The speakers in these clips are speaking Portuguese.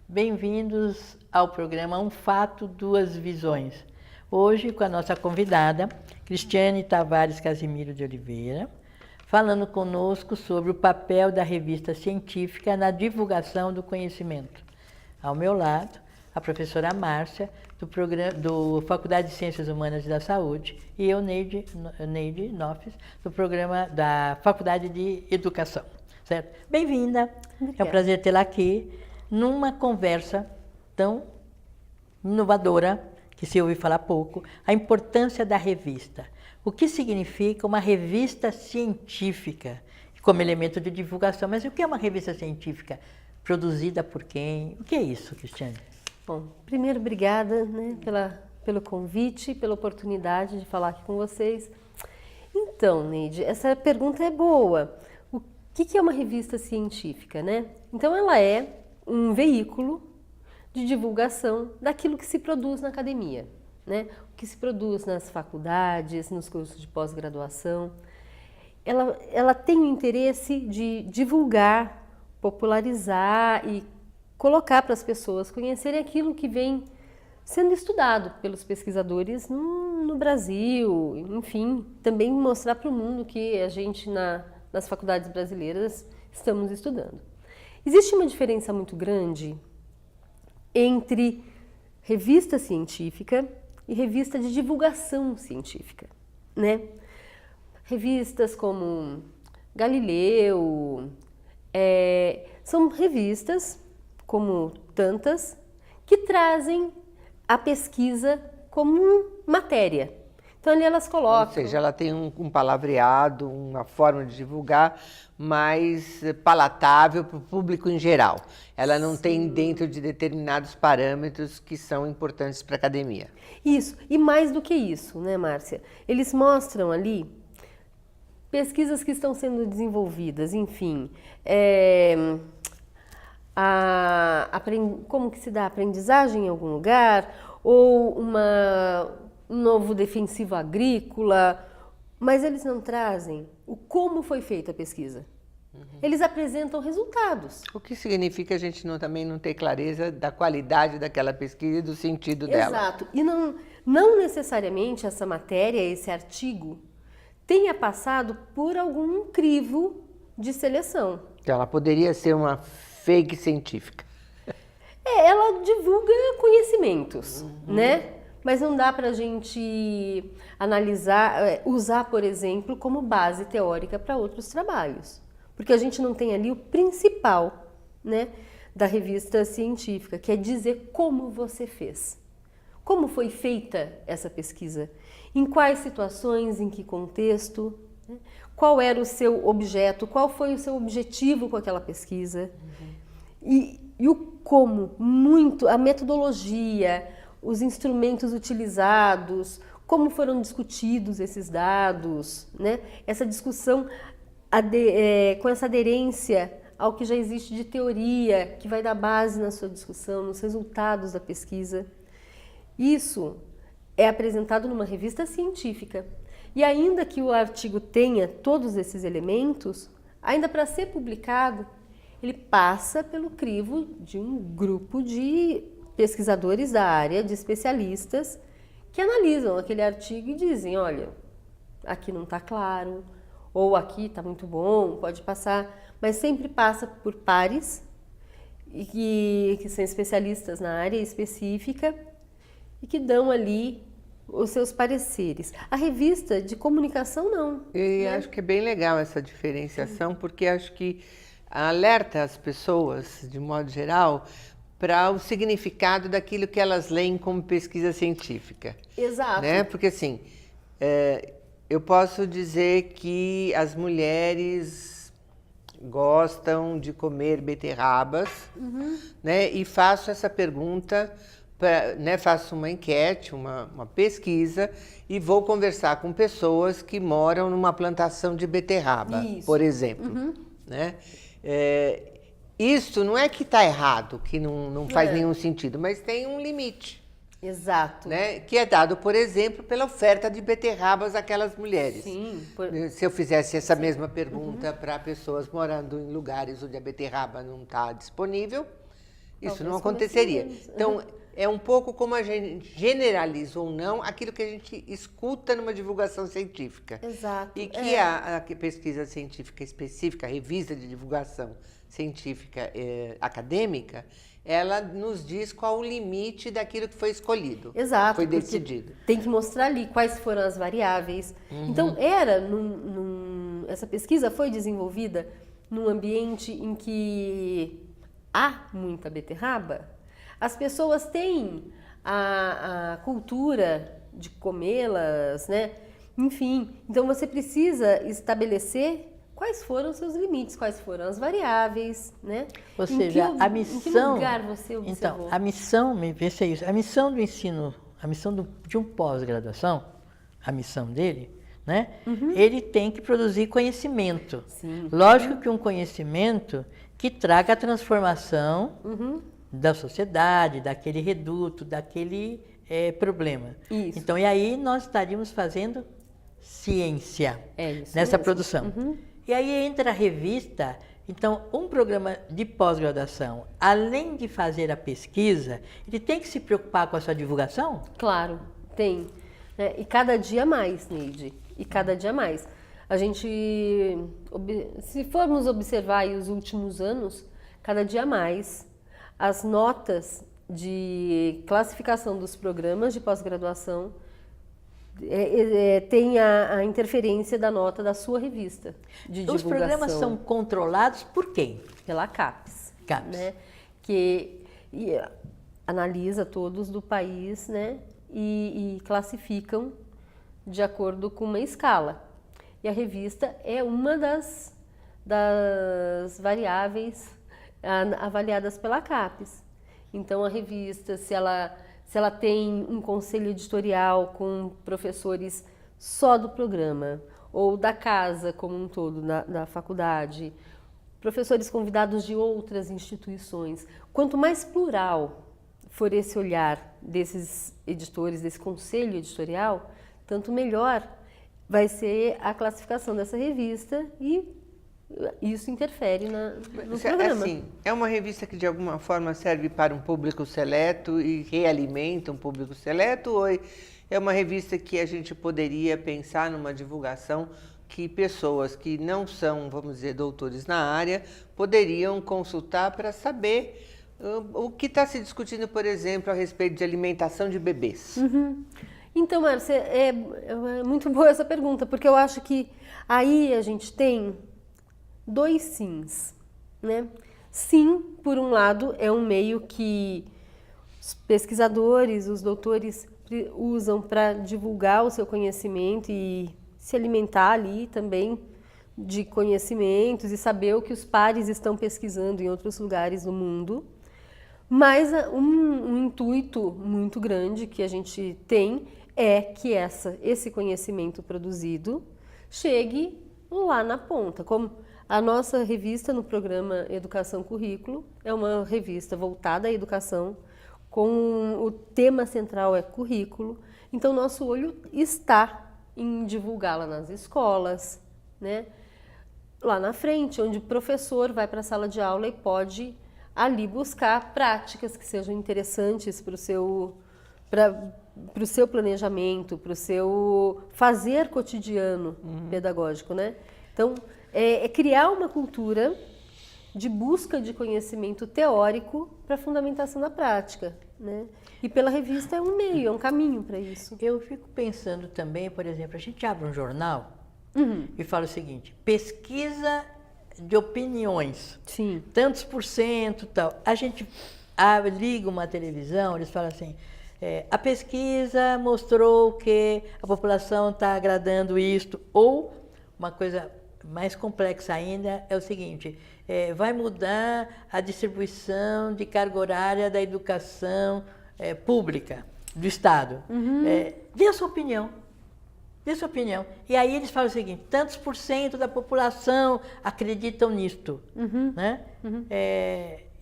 Bem-vindos ao programa Um Fato, Duas Visões. Hoje com a nossa convidada, Cristiane Tavares Casimiro de Oliveira, falando conosco sobre o papel da revista científica na divulgação do conhecimento. Ao meu lado, a professora Márcia, do Faculdade de Ciências Humanas e da Saúde, e eu, Neide Nofes, do programa da Faculdade de Educação. Certo? Bem-vinda, é um prazer tê-la aqui, numa conversa tão inovadora, que se ouve falar pouco, a importância da revista. O que significa uma revista científica como elemento de divulgação? Mas o que é uma revista científica? Produzida por quem? O que é isso, Cristiane? Bom, primeiro, obrigada, né, pelo convite, pela oportunidade de falar aqui com vocês. Então, Neide, essa pergunta é boa. O que é uma revista científica, né? Então, ela é um veículo de divulgação daquilo que se produz na academia, né? O que se produz nas faculdades, nos cursos de pós-graduação. Ela tem o interesse de divulgar, popularizar e colocar para as pessoas conhecerem aquilo que vem sendo estudado pelos pesquisadores no Brasil, enfim, também mostrar para o mundo que a gente nas faculdades brasileiras estamos estudando. Existe uma diferença muito grande entre revista científica e revista de divulgação científica, né? Revistas como Galileu, são revistas, como tantas, que trazem a pesquisa como matéria. Então, ali elas colocam... Ou seja, ela tem um palavreado, uma forma de divulgar mais palatável para o público em geral. Ela não tem dentro de determinados parâmetros que são importantes para a academia. Isso, e mais do que isso, né, Márcia? Eles mostram ali pesquisas que estão sendo desenvolvidas, enfim, como que se dá aprendizagem em algum lugar, ou um novo defensivo agrícola, mas eles não trazem o como foi feita a pesquisa. Eles apresentam resultados. O que significa a gente também não ter clareza da qualidade daquela pesquisa e do sentido dela. Exato. E não necessariamente essa matéria, esse artigo, tenha passado por algum crivo de seleção. Então, ela poderia ser uma fake científica. Ela divulga conhecimentos, né? Mas não dá para a gente analisar, usar, por exemplo, como base teórica para outros trabalhos. Porque a gente não tem ali o principal, né, da revista científica, que é dizer como você fez. Como foi feita essa pesquisa? Em quais situações, em que contexto? Né? Qual era o seu objeto? Qual foi o seu objetivo com aquela pesquisa? E o como, a metodologia, os instrumentos utilizados, como foram discutidos esses dados, né? Essa discussão com essa aderência ao que já existe de teoria, que vai dar base na sua discussão, nos resultados da pesquisa. Isso é apresentado numa revista científica. E ainda que o artigo tenha todos esses elementos, ainda para ser publicado, ele passa pelo crivo de um grupo de pesquisadores da área, de especialistas, que analisam aquele artigo e dizem, olha, aqui não está claro, ou aqui está muito bom, pode passar, mas sempre passa por pares, que são especialistas na área específica e que dão ali os seus pareceres. A revista de comunicação não. E acho que é bem legal essa diferenciação, porque acho que alerta as pessoas, de modo geral, para o significado daquilo que elas leem como pesquisa científica. Exato. Né? Porque assim, eu posso dizer que as mulheres gostam de comer beterrabas, né? E faço essa pergunta né, faço uma enquete, uma pesquisa e vou conversar com pessoas que moram numa plantação de beterraba, Isso. por exemplo. Né? Isso não é que está errado, que não faz nenhum sentido, mas tem um limite. Exato. Né? Que é dado, por exemplo, pela oferta de beterrabas àquelas mulheres. Sim. Se eu fizesse essa mesma pergunta para pessoas morando em lugares onde a beterraba não está disponível, isso não aconteceria. Então, é um pouco como a gente generaliza ou não aquilo que a gente escuta numa divulgação científica. Exato. E que a pesquisa científica específica, a revista de divulgação científica acadêmica, ela nos diz qual o limite daquilo que foi escolhido. Exato. Foi decidido. Tem que mostrar ali quais foram as variáveis. Então, essa pesquisa foi desenvolvida num ambiente em que há muita beterraba. As pessoas têm a cultura de comê-las, né? Enfim, então você precisa estabelecer quais foram os seus limites, quais foram as variáveis, né? Ou seja, a missão... Em que lugar você observou? Então, a missão, me pensa isso, a missão do ensino, a missão de um pós-graduação, a missão dele, né? Ele tem que produzir conhecimento. Sim. Lógico que um conhecimento que traga a transformação da sociedade, daquele reduto, daquele problema. Isso. Então, e aí nós estaríamos fazendo ciência Isso nessa mesmo. produção. E aí entra a revista. Então, um programa de pós-graduação, além de fazer a pesquisa, ele tem que se preocupar com a sua divulgação? Claro, tem. E cada dia mais, Neide. E cada dia mais. A gente, se formos observar aí os últimos anos, cada dia mais, as notas de classificação dos programas de pós-graduação tem a interferência da nota da sua revista de divulgação. Os programas são controlados por quem? Pela CAPES. CAPES. Né? Que analisa todos do país, né? E classificam de acordo com uma escala. E a revista é uma das variáveis avaliadas pela CAPES. Então, a revista, se ela tem um conselho editorial com professores só do programa, ou da casa como um todo, da faculdade, professores convidados de outras instituições, quanto mais plural for esse olhar desses editores, desse conselho editorial, tanto melhor vai ser a classificação dessa revista e isso interfere no programa. Assim, é uma revista que de alguma forma serve para um público seleto e realimenta um público seleto, ou é uma revista que a gente poderia pensar numa divulgação que pessoas que não são, vamos dizer, doutores na área, poderiam consultar para saber o que está se discutindo, por exemplo, a respeito de alimentação de bebês? Então, Márcia, é muito boa essa pergunta, porque eu acho que aí a gente tem dois sims, né? Sim, por um lado, é um meio que os pesquisadores, os doutores usam para divulgar o seu conhecimento e se alimentar ali também de conhecimentos e saber o que os pares estão pesquisando em outros lugares do mundo. Mas um intuito muito grande que a gente tem é que esse conhecimento produzido chegue lá na ponta. Como a nossa revista no programa Educação Currículo é uma revista voltada à educação, com o tema central é currículo. Então, nosso olho está em divulgá-la nas escolas, né? Lá na frente, onde o professor vai para a sala de aula e pode ali buscar práticas que sejam interessantes para o seu planejamento, para o seu fazer cotidiano pedagógico, né? Então, é criar uma cultura de busca de conhecimento teórico para a fundamentação da prática, né? E pela revista é um meio, é um caminho para isso. Eu fico pensando também, por exemplo, a gente abre um jornal e fala o seguinte: pesquisa de opiniões, Sim. tantos por cento, tal. A gente liga uma televisão, eles falam assim: a pesquisa mostrou que a população está agradando isto, ou uma coisa mais complexa ainda é o seguinte: vai mudar a distribuição de carga horária da educação pública do Estado. Dê a sua opinião. Dê a sua opinião. E aí eles falam o seguinte, tantos por cento da população acreditam nisto. Né?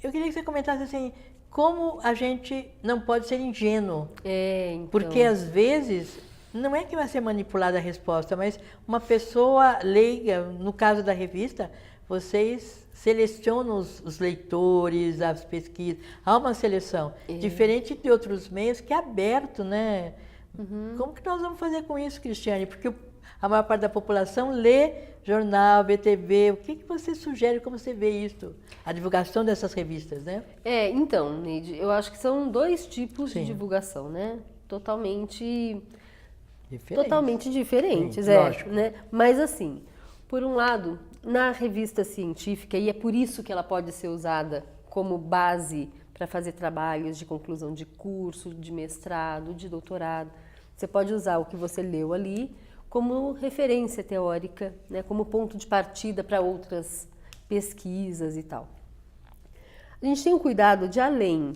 Eu queria que você comentasse assim, como a gente não pode ser ingênuo. Então. Porque às vezes, não é que vai ser manipulada a resposta, mas uma pessoa leiga, no caso da revista, vocês selecionam os leitores, as pesquisas, há uma seleção. Diferente de outros meios que é aberto, né? Como que nós vamos fazer com isso, Cristiane? Porque a maior parte da população lê jornal, vê TV. O que você sugere, como você vê isso? A divulgação dessas revistas, né? Então, Neide, eu acho que são 2 tipos Sim. de divulgação, né? Totalmente diferentes, Sim, lógico. né? Mas assim, por um lado, na revista científica, e é por isso que ela pode ser usada como base para fazer trabalhos de conclusão de curso, de mestrado, de doutorado, você pode usar o que você leu ali como referência teórica, né? Como ponto de partida para outras pesquisas e tal. A gente tem o cuidado de, além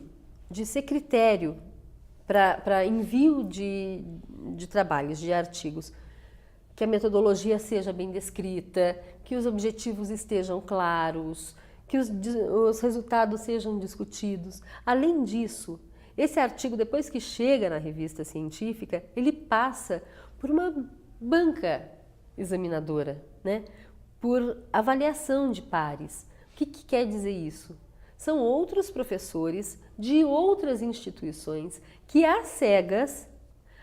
de ser critério para envio de trabalhos, de artigos, que a metodologia seja bem descrita, que os objetivos estejam claros, que os resultados sejam discutidos. Além disso, esse artigo, depois que chega na revista científica, ele passa por uma banca examinadora, né? Por avaliação de pares. O que quer dizer isso? São outros professores de outras instituições que, às cegas,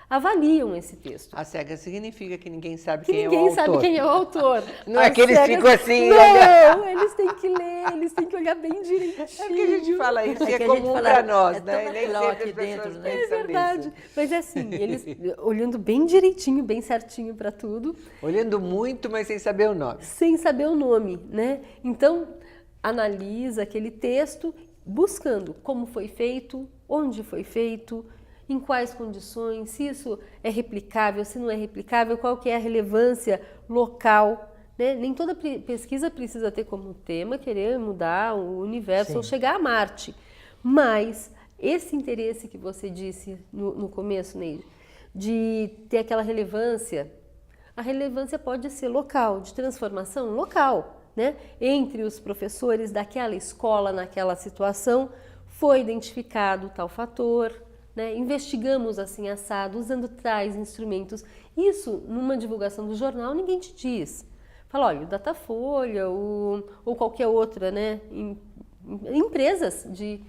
avaliam esse texto. A cega significa que ninguém sabe Que quem é o ninguém autor. sabe quem é o autor. Não é que eles ficam assim... Não, eles têm que ler, eles têm que olhar bem direitinho. É que a gente fala isso, que é a comum gente fala, para nós, né? toma E nem cló sempre aqui as pessoas dentro, né? É pensam verdade. nisso. Mas é assim, eles olhando bem direitinho, bem certinho para tudo, Olhando muito, mas sem saber o nome. sem saber o nome, né? Então, analisa aquele texto buscando como foi feito, onde foi feito, em quais condições, se isso é replicável, se não é replicável, qual que é a relevância local, né? Nem toda pesquisa precisa ter como tema querer mudar o universo ou chegar a Marte, mas esse interesse que você disse no começo, Neide, de ter aquela relevância, a relevância pode ser local, de transformação local, né? Entre os professores daquela escola, naquela situação, foi identificado tal fator, né? Investigamos assim assado, usando tais instrumentos. Isso, numa divulgação do jornal, ninguém te diz. Fala, olha, o Datafolha ou qualquer outra, né? Empresas de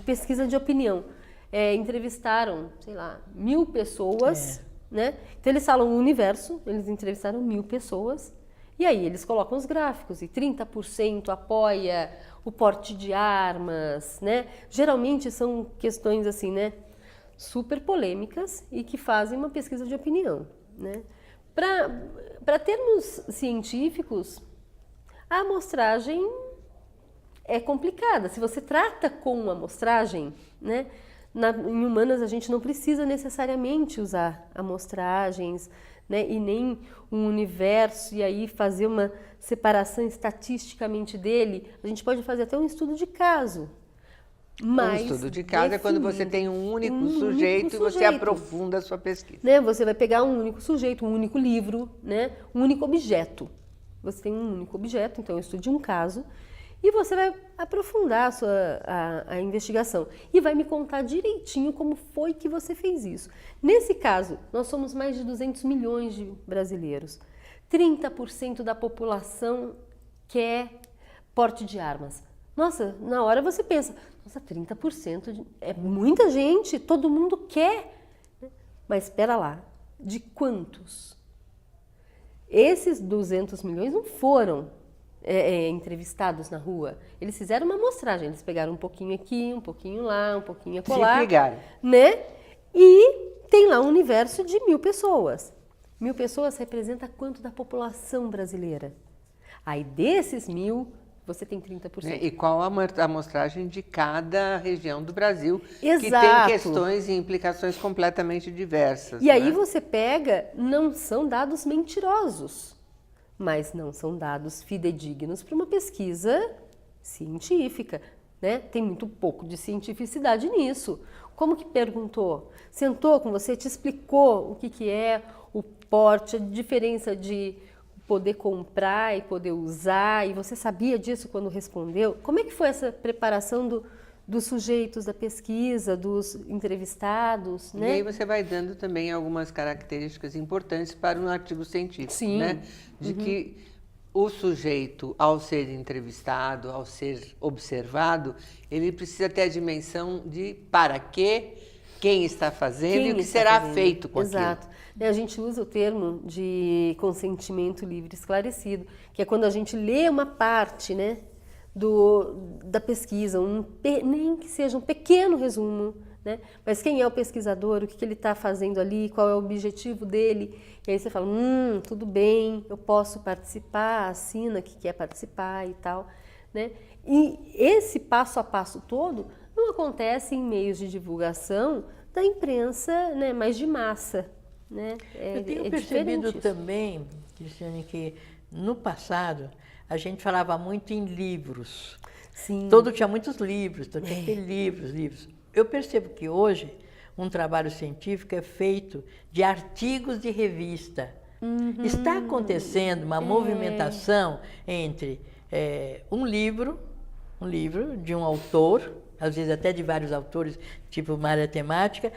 pesquisa de opinião entrevistaram, sei lá, 1000 pessoas, né? Então eles falam o universo, eles entrevistaram 1000 pessoas, e aí eles colocam os gráficos, e 30% apoia o porte de armas, né? Geralmente são questões assim, né? Super polêmicas e que fazem uma pesquisa de opinião, né? Para termos científicos, a amostragem é complicada. Se você trata com uma amostragem, né? Em humanas a gente não precisa necessariamente usar amostragens, né? E nem um universo e aí fazer uma separação estatisticamente dele. A gente pode fazer até um estudo de caso. Mas um estudo de caso é quando você tem um único sujeito e você aprofunda a sua pesquisa. Né? Você vai pegar um único sujeito, um único livro, né? Um único objeto. Você tem um único objeto, então eu estudo de um caso, e você vai aprofundar a investigação e vai me contar direitinho como foi que você fez isso. Nesse caso, nós somos mais de 200 milhões de brasileiros. 30% da população quer porte de armas. Nossa, na hora você pensa, nossa, 30% é muita gente, todo mundo quer. Mas espera lá, de quantos? Esses 200 milhões não foram entrevistados na rua. Eles fizeram uma amostragem, eles pegaram um pouquinho aqui, um pouquinho lá, um pouquinho acolá. Se pegaram. Né? E tem lá um universo de 1000 pessoas. 1000 pessoas representa quanto da população brasileira? Aí desses 1000, você tem 30%. E qual a amostragem de cada região do Brasil, Exato. que tem questões e implicações completamente diversas. E aí você pega, não são dados mentirosos, mas não são dados fidedignos para uma pesquisa científica. né? Tem muito pouco de cientificidade nisso. Como que perguntou? Sentou com você, te explicou o que é o porte, a diferença de poder comprar e poder usar, e você sabia disso quando respondeu? Como é que foi essa preparação dos sujeitos da pesquisa, dos entrevistados, né? E aí você vai dando também algumas características importantes para um artigo científico, Sim. né? De que o sujeito, ao ser entrevistado, ao ser observado, ele precisa ter a dimensão de para quê, quem está fazendo e o que será feito com aquilo. Exato. A gente usa o termo de consentimento livre esclarecido, que é quando a gente lê uma parte, né, da pesquisa, nem que seja um pequeno resumo, né? Mas quem é o pesquisador, o que ele está fazendo ali, qual é o objetivo dele, e aí você fala, tudo bem, eu posso participar, assina que quer participar e tal, né? E esse passo a passo todo não acontece em meios de divulgação da imprensa, né, mais de massa, né? Eu tenho percebido também, Cristiane, que no passado a gente falava muito em livros. Sim. Tinha muitos livros, tinha que ter livros. Eu percebo que hoje um trabalho científico é feito de artigos de revista. Está acontecendo uma movimentação entre um livro de um autor, às vezes até de vários autores, tipo uma área temática,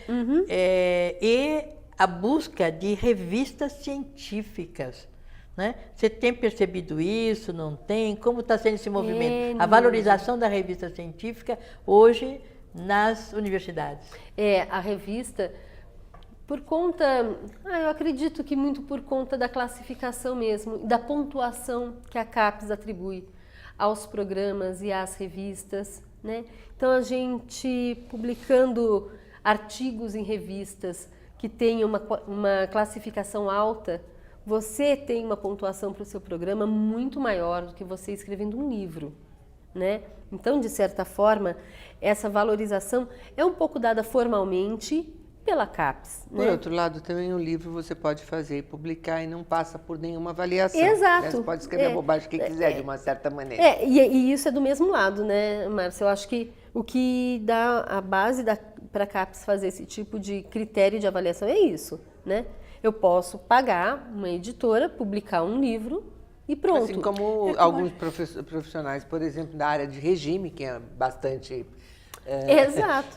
e a busca de revistas científicas. Né? Você tem percebido isso? Não tem? Como está sendo esse movimento? A valorização da revista científica hoje nas universidades. A revista, por conta, eu acredito que muito por conta da classificação mesmo, da pontuação que a CAPES atribui aos programas e às revistas, né? Então a gente publicando artigos em revistas que tenham uma classificação alta, você tem uma pontuação para o seu programa muito maior do que você escrevendo um livro, né? Então, de certa forma, essa valorização é um pouco dada formalmente pela CAPES. Por outro lado, também um livro você pode fazer e publicar e não passa por nenhuma avaliação. Exato. Né? Você pode escrever a bobagem que quiser, de uma certa maneira. E isso é do mesmo lado, né, Márcia? Eu acho que o que dá a base para a CAPES fazer esse tipo de critério de avaliação é isso, né? Eu posso pagar uma editora, publicar um livro e pronto. Assim como alguns profissionais, por exemplo, da área de regime, que é bastante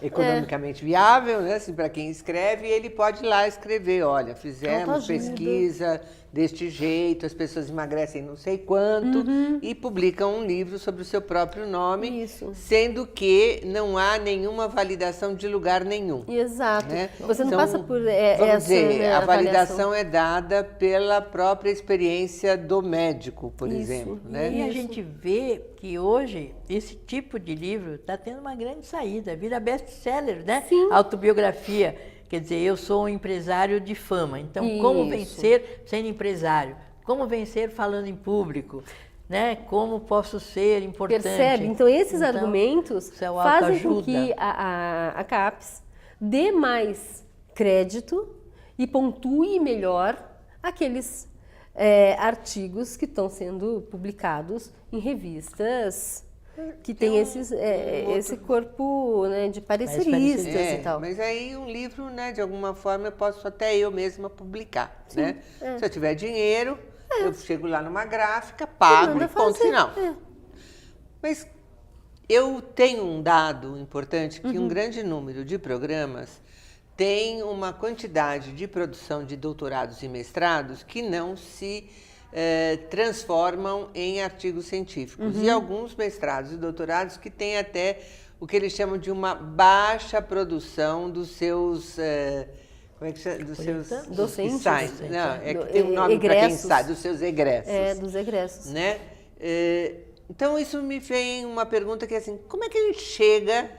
economicamente viável, né? Assim, para quem escreve, ele pode ir lá escrever, olha, fizemos pesquisa deste jeito, as pessoas emagrecem não sei quanto, e publicam um livro sobre o seu próprio nome, sendo que não há nenhuma validação de lugar nenhum. Exato. Né? Você não passa por vamos dizer, a validação é dada pela própria experiência do médico, por exemplo. Né? E a gente vê que hoje esse tipo de livro está tendo uma grande saída, vira best-seller, né? Sim. Autobiografia. Quer dizer, eu sou um empresário de fama, então como vencer sendo empresário? Como vencer falando em público? Né? Como posso ser importante? Percebe? Então, esses argumentos fazem com que a CAPES dê mais crédito e pontue melhor aqueles artigos que estão sendo publicados em revistas que tem esse corpo, né, de pareceristas e tal. Mas aí um livro, né, de alguma forma, eu posso até eu mesma publicar. Né? Se eu tiver dinheiro, eu chego lá numa gráfica, pago e ponto final. Mas eu tenho um dado importante, que um grande número de programas tem uma quantidade de produção de doutorados e mestrados que não se transformam em artigos científicos. E alguns mestrados e doutorados que têm até o que eles chamam de uma baixa produção dos seus... como é que chama? Dos seus docentes. Não, é que tem um nome para quem sai, dos seus egressos. Dos egressos. Né? Então, isso me vem uma pergunta que é assim, como é que a gente chega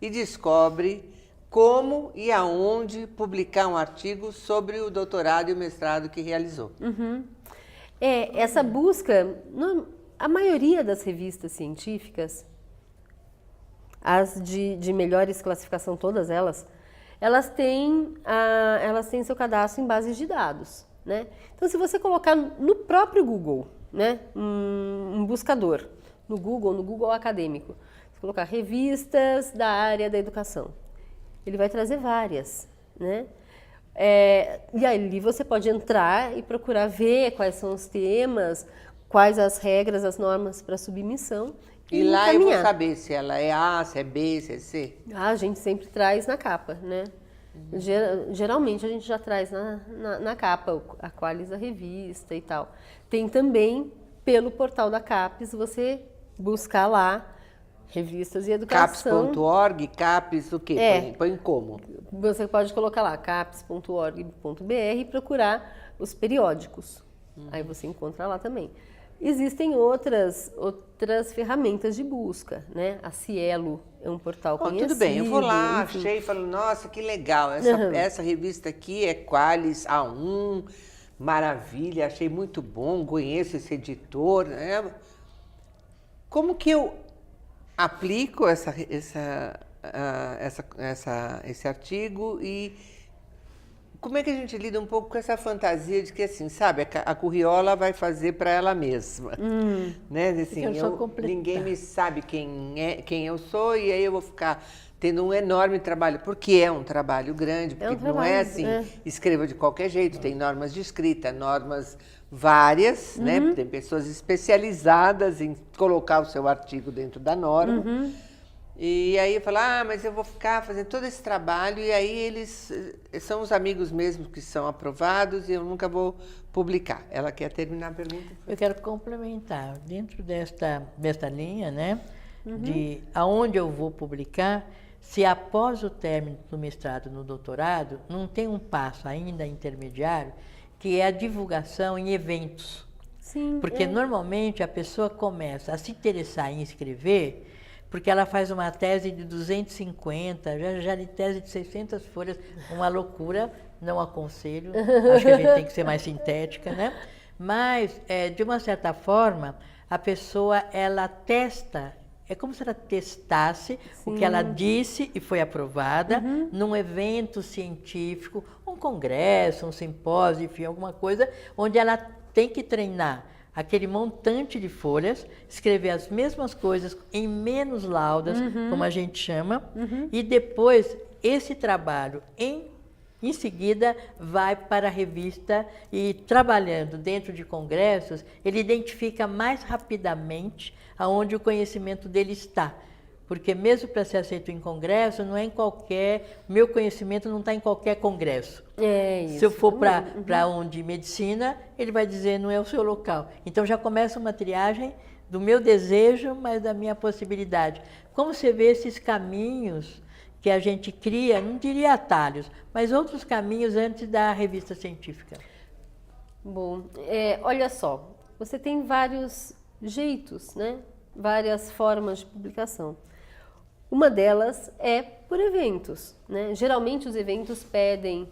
e descobre como e aonde publicar um artigo sobre o doutorado e o mestrado que realizou? Essa busca, a maioria das revistas científicas, as de melhores classificação, todas elas têm seu cadastro em bases de dados, né? Então, se você colocar no próprio Google, né, um buscador, no Google acadêmico, colocar revistas da área da educação. Ele vai trazer várias, né? E ali você pode entrar e procurar ver quais são os temas, quais as regras, as normas para submissão. E lá eu vou saber se ela é A, se é B, se é C. A gente sempre traz na capa, né? Geralmente a gente já traz na capa a qualis da revista e tal. Tem também pelo portal da CAPES, você buscar lá revistas e educação. CAPES.org, CAPES o quê? Põe como? Você pode colocar lá capes.org.br e procurar os periódicos. Aí você encontra lá também. Existem outras ferramentas de busca, né? A Cielo é um portal conhecido. Tudo bem, eu vou lá, enfim. achei e falo, nossa, que legal, essa revista aqui é Qualis A1, maravilha, achei muito bom, conheço esse editor, né? Como que eu aplico esse artigo e como é que a gente lida um pouco com essa fantasia de que, assim, sabe, a curriola vai fazer para ela mesma, né? Assim, ninguém me sabe quem eu sou e aí eu vou ficar tendo um enorme trabalho, porque é um trabalho grande, porque não é assim, escreva de qualquer jeito, tem normas de escrita, normas várias, né? Tem pessoas especializadas em colocar o seu artigo dentro da norma. E aí eu falo, mas eu vou ficar fazendo todo esse trabalho e aí eles são os amigos mesmo que são aprovados e eu nunca vou publicar. Ela quer terminar a pergunta? Eu quero complementar, dentro desta linha, né, de aonde eu vou publicar, se após o término do mestrado no doutorado, não tem um passo ainda intermediário, que é a divulgação em eventos. Sim, porque normalmente a pessoa começa a se interessar em escrever porque ela faz uma tese de 250, já li tese de 600 folhas, uma loucura, não aconselho, acho que a gente tem que ser mais sintética, né? Mas, de uma certa forma, a pessoa, ela testa, é como se ela testasse o que ela disse e foi aprovada num evento científico, um congresso, um simpósio, enfim, alguma coisa, onde ela tem que treinar aquele montante de folhas, escrever as mesmas coisas em menos laudas, como a gente chama, e depois esse trabalho, em seguida, vai para a revista e, trabalhando dentro de congressos, ele identifica mais rapidamente aonde o conhecimento dele está. Porque mesmo para ser aceito em congresso, não é em qualquer... Meu conhecimento não está em qualquer congresso. É isso. Se eu for para um de medicina, ele vai dizer não é o seu local. Então já começa uma triagem do meu desejo, mas da minha possibilidade. Como você vê esses caminhos que a gente cria, não diria atalhos, mas outros caminhos antes da revista científica? Bom, olha só, você tem vários jeitos, né? Várias formas de publicação. Uma delas é por eventos, né? Geralmente os eventos pedem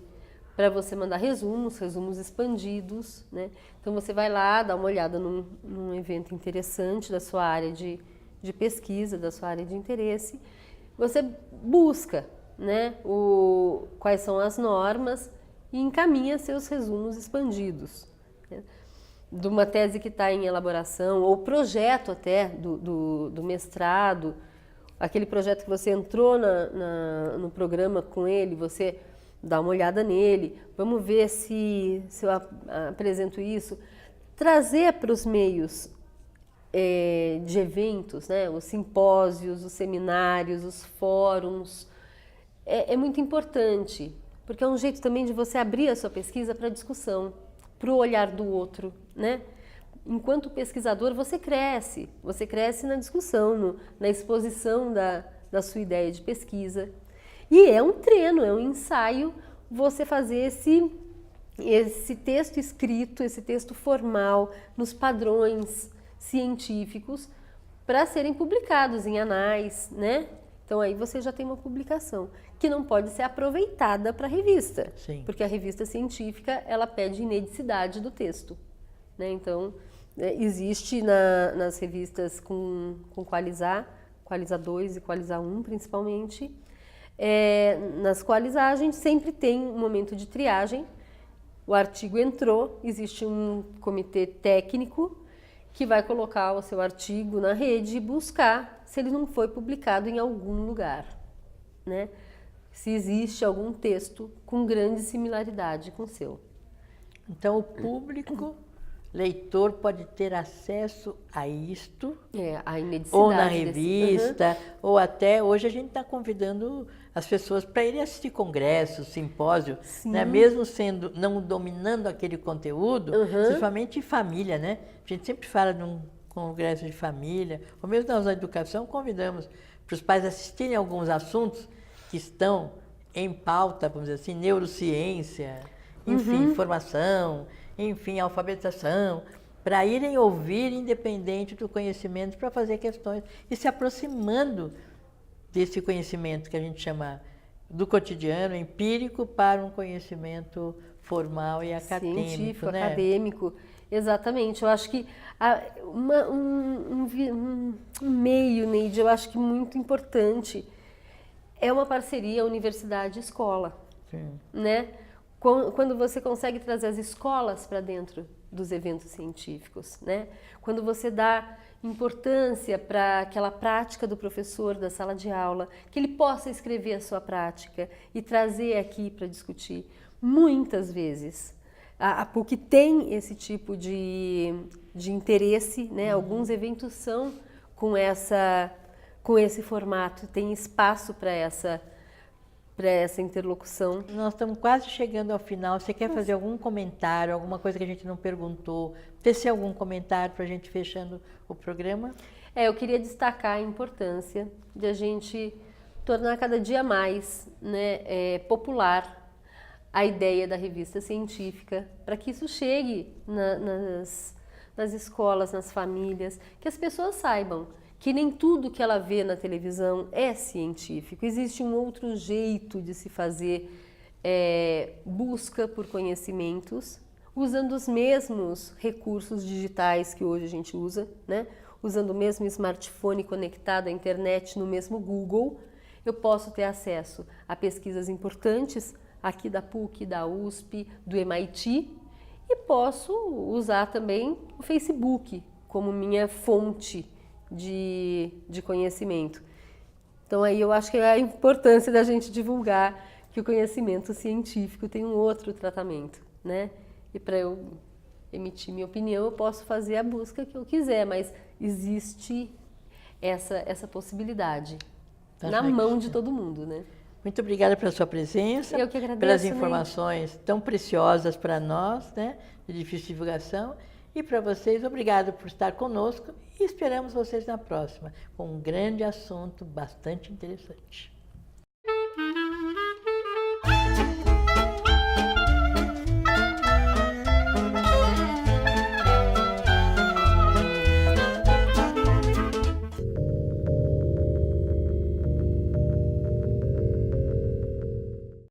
para você mandar resumos expandidos, né? Então você vai lá, dá uma olhada num evento interessante da sua área de pesquisa, da sua área de interesse. Você busca, né, quais são as normas e encaminha seus resumos expandidos, né? De uma tese que está em elaboração, ou projeto até do mestrado, aquele projeto que você entrou no programa com ele, você dá uma olhada nele, vamos ver se eu apresento isso. Trazer para os meios de eventos, né, os simpósios, os seminários, os fóruns, é muito importante, porque é um jeito também de você abrir a sua pesquisa para discussão, para o olhar do outro, né? Enquanto pesquisador, você cresce na discussão, na exposição da sua ideia de pesquisa. E é um treino, é um ensaio você fazer esse texto escrito, esse texto formal, nos padrões científicos, para serem publicados em anais, né? Então aí você já tem uma publicação que não pode ser aproveitada para a revista, porque a revista científica ela pede inedicidade do texto, né? Então existe nas revistas com Qualis A, Qualis A2 e Qualis A1 principalmente, nas Qualis A gente sempre tem um momento de triagem, o artigo entrou, existe um comitê técnico que vai colocar o seu artigo na rede e buscar se ele não foi publicado em algum lugar, né? Se existe algum texto com grande similaridade com o seu. Então, o público leitor pode ter acesso a isto, A imedicidade ou na desse- revista, ou até hoje a gente está convidando as pessoas para irem assistir congressos, simpósio, né? Mesmo sendo não dominando aquele conteúdo, principalmente em família, né? A gente sempre fala de um congresso de família, ou mesmo nós na educação convidamos para os pais assistirem alguns assuntos que estão em pauta, vamos dizer assim, neurociência, enfim, formação, enfim, alfabetização, para irem ouvir independente do conhecimento, para fazer questões e se aproximando desse conhecimento que a gente chama do cotidiano, empírico, para um conhecimento formal e acadêmico, científico, né? acadêmico. Exatamente. Eu acho que um meio, Neide, eu acho que muito importante é uma parceria universidade-escola, Sim. né? Quando você consegue trazer as escolas para dentro dos eventos científicos, né? Quando você dá importância para aquela prática do professor da sala de aula, que ele possa escrever a sua prática e trazer aqui para discutir. Muitas vezes a PUC tem esse tipo de interesse, né? Alguns eventos são com esse formato, tem espaço para essa interlocução. Nós estamos quase chegando ao final. Você quer fazer algum comentário, alguma coisa que a gente não perguntou? Tecer algum comentário para a gente fechando o programa? Eu queria destacar a importância de a gente tornar cada dia mais, né, popular a ideia da revista científica, para que isso chegue nas escolas, nas famílias, que as pessoas saibam que nem tudo que ela vê na televisão é científico. Existe um outro jeito de se fazer busca por conhecimentos, usando os mesmos recursos digitais que hoje a gente usa, né? Usando o mesmo smartphone conectado à internet no mesmo Google, eu posso ter acesso a pesquisas importantes aqui da PUC, da USP, do MIT, e posso usar também o Facebook como minha fonte de conhecimento. Então aí eu acho que é a importância da gente divulgar que o conhecimento científico tem um outro tratamento, né? E para eu emitir minha opinião, eu posso fazer a busca que eu quiser, mas existe essa possibilidade na mão de todo mundo, né? Muito obrigada pela sua presença, Eu que agradeço, pelas Neide. informações tão preciosas para nós, né, de difícil divulgação. E para vocês, obrigado por estar conosco e esperamos vocês na próxima, com um grande assunto bastante interessante.